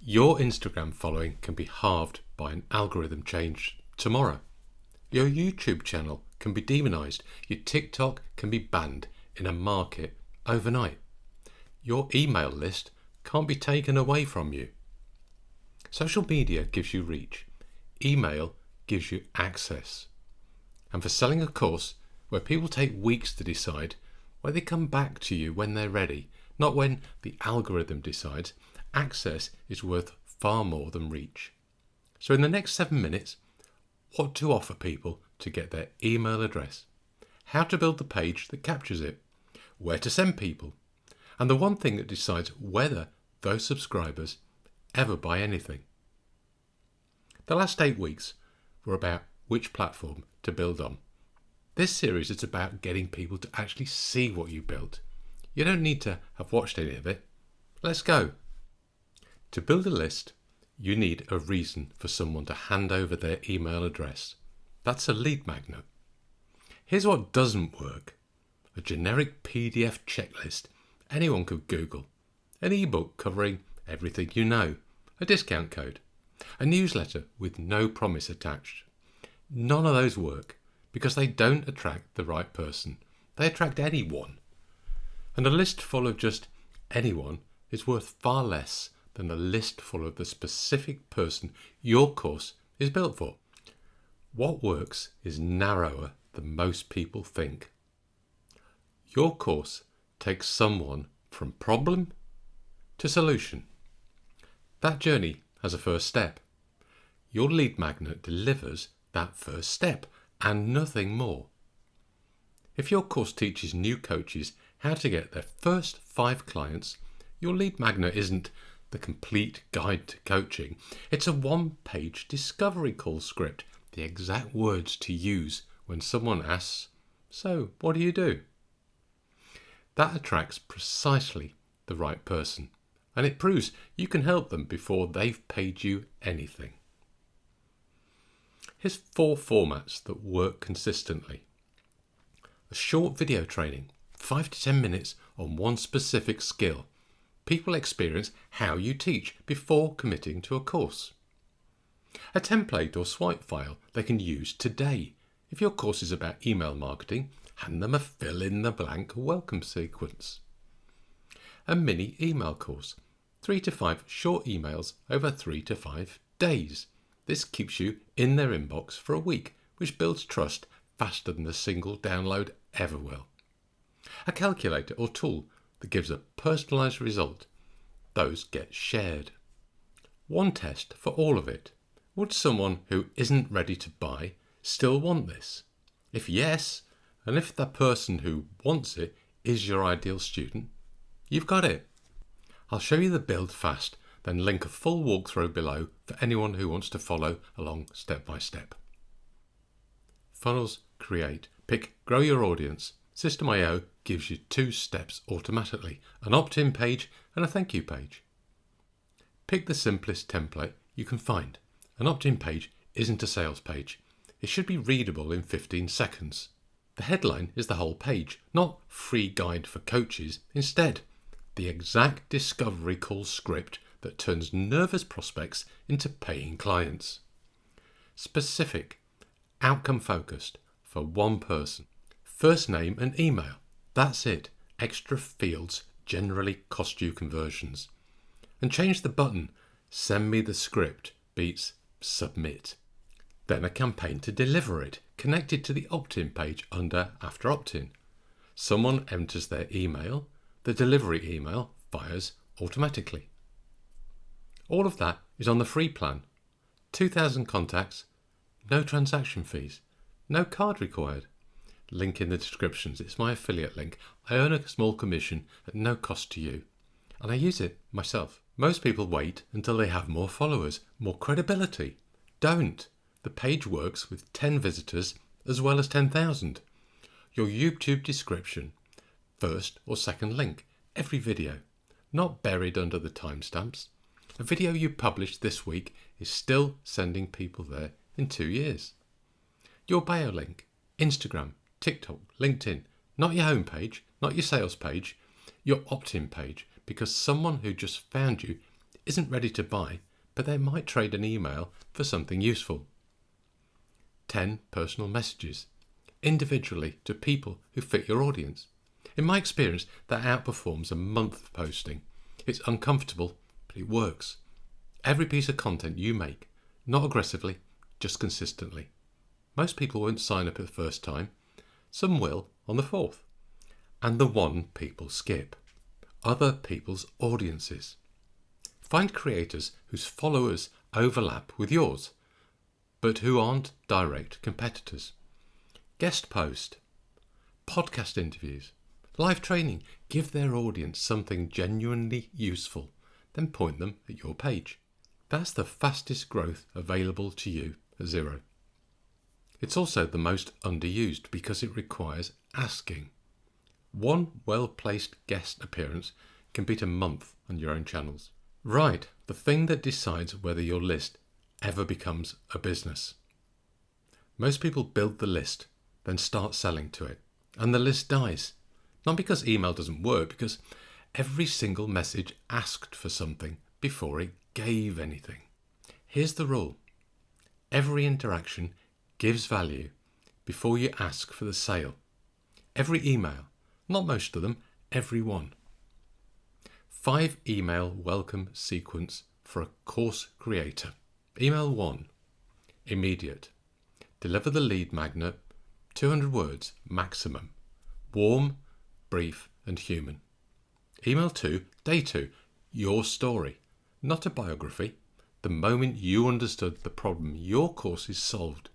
Your Instagram following can be halved by an algorithm change tomorrow. Your YouTube channel can be demonized. Your TikTok can be banned in a market overnight. Your email list can't be taken away from you. Social media gives you reach. Email gives you access. And for selling a course where people take weeks to decide, where they come back to you when they're ready, not when the algorithm decides, access is worth far more than reach. So in the next 7 minutes, what to offer people to get their email address, how to build the page that captures it, where to send people, and the one thing that decides whether those subscribers ever buy anything. The last 8 weeks were about which platform to build on. This series is about getting people to actually see what you built. You don't need to have watched any of it. Let's go. To build a list, you need a reason for someone to hand over their email address. That's a lead magnet. Here's what doesn't work. A generic PDF checklist anyone could Google. An ebook covering everything you know. A discount code. A newsletter with no promise attached. None of those work because they don't attract the right person. They attract anyone. And a list full of just anyone is worth far less than a list full of the specific person your course is built for. What works is narrower than most people think. Your course takes someone from problem to solution. That journey has a first step. Your lead magnet delivers that first step and nothing more. If your course teaches new coaches how to get their first 5 clients, your lead magnet isn't the complete guide to coaching. It's a 1-page discovery call script, the exact words to use when someone asks, "So, what do you do?" That attracts precisely the right person, and it proves you can help them before they've paid you anything. Here's 4 formats that work consistently. A short video training, 5 to 10 minutes on one specific skill. People experience how you teach before committing to a course. A template or swipe file they can use today. If your course is about email marketing, hand them a fill-in-the-blank welcome sequence. A mini email course, 3 to 5 short emails over 3 to 5 days. This keeps you in their inbox for a week, which builds trust faster than a single download ever will. A calculator or tool that gives a personalised result. Those get shared. One test for all of it. Would someone who isn't ready to buy still want this? If yes, and if the person who wants it is your ideal student, you've got it. I'll show you the build fast, then link a full walkthrough below for anyone who wants to follow along step by step. Funnels, create, pick, grow your audience. System.io gives you 2 steps automatically, an opt-in page and a thank you page. Pick the simplest template you can find. An opt-in page isn't a sales page. It should be readable in 15 seconds. The headline is the whole page, not free guide for coaches. Instead, the exact discovery call script that turns nervous prospects into paying clients. Specific, outcome focused for one person. First name and email. That's it. Extra fields generally cost you conversions. And change the button. Send me the script beats submit. Then a campaign to deliver it, connected to the opt-in page under after opt-in. Someone enters their email. The delivery email fires automatically. All of that is on the free plan. 2,000 contacts, no transaction fees, no card required. Link in the descriptions. It's my affiliate link. I earn a small commission at no cost to you, and I use it myself. Most people wait until they have more followers, more credibility. Don't. The page works with 10 visitors as well as 10,000. Your YouTube description, first or second link, every video, not buried under the timestamps. A video you published this week is still sending people there in 2 years. Your bio link, Instagram, TikTok, LinkedIn, not your homepage, not your sales page, your opt-in page, because someone who just found you isn't ready to buy, but they might trade an email for something useful. 10 personal messages, individually to people who fit your audience. In my experience, that outperforms a month posting. It's uncomfortable, but it works. Every piece of content you make, not aggressively, just consistently. Most people won't sign up at the first time. Some will on the 4th. And the one people skip. Other people's audiences. Find creators whose followers overlap with yours, but who aren't direct competitors. Guest post, podcast interviews, live training. Give their audience something genuinely useful, then point them at your page. That's the fastest growth available to you at zero. It's also the most underused because it requires asking. One well-placed guest appearance can beat a month on your own channels. Right, the thing that decides whether your list ever becomes a business. Most people build the list, then start selling to it, and the list dies. Not because email doesn't work, because every single message asked for something before it gave anything. Here's the rule. Every interaction gives value before you ask for the sale. Every email, not most of them, every one. 5 email welcome sequence for a course creator. Email 1, immediate. Deliver the lead magnet, 200 words maximum. Warm, brief and human. Email 2, day 2, your story, not a biography. The moment you understood the problem your course is solved.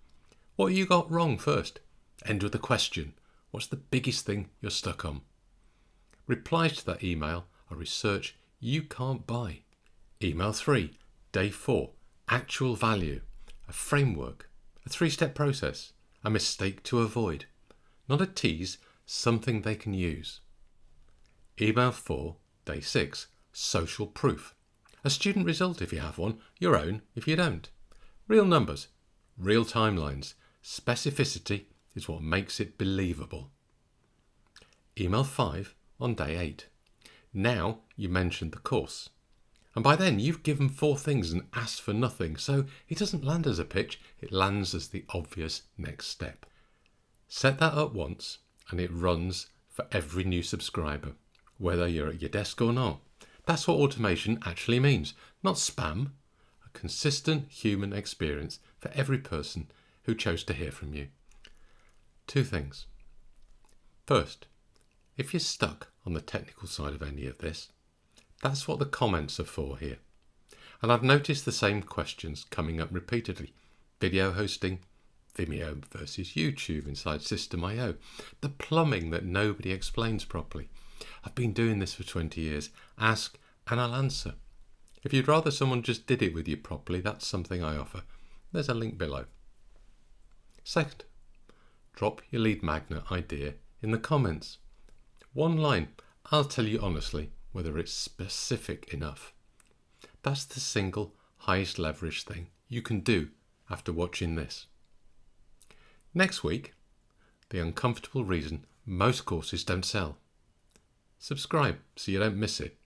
What you got wrong first? End with a question. What's the biggest thing you're stuck on? Replies to that email are research you can't buy. Email 3, day 4, actual value, a framework, a 3-step process, a mistake to avoid. Not a tease, something they can use. Email 4, day 6, social proof. A student result if you have one, your own if you don't. Real numbers, real timelines. Specificity is what makes it believable. Email 5 on day 8. Now you mentioned the course. And by then you've given 4 things and asked for nothing, so it doesn't land as a pitch, it lands as the obvious next step. Set that up once and it runs for every new subscriber, whether you're at your desk or not. That's what automation actually means, not spam, a consistent human experience for every person who chose to hear from you. 2 things. First, if you're stuck on the technical side of any of this, that's what the comments are for here. And I've noticed the same questions coming up repeatedly. Video hosting, Vimeo versus YouTube inside System.io, the plumbing that nobody explains properly. I've been doing this for 20 years. Ask and I'll answer. If you'd rather someone just did it with you properly, that's something I offer. There's a link below. Second, drop your lead magnet idea in the comments. 1 line, I'll tell you honestly whether it's specific enough. That's the single highest leverage thing you can do after watching this. Next week, the uncomfortable reason most courses don't sell. Subscribe so you don't miss it.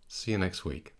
See you next week.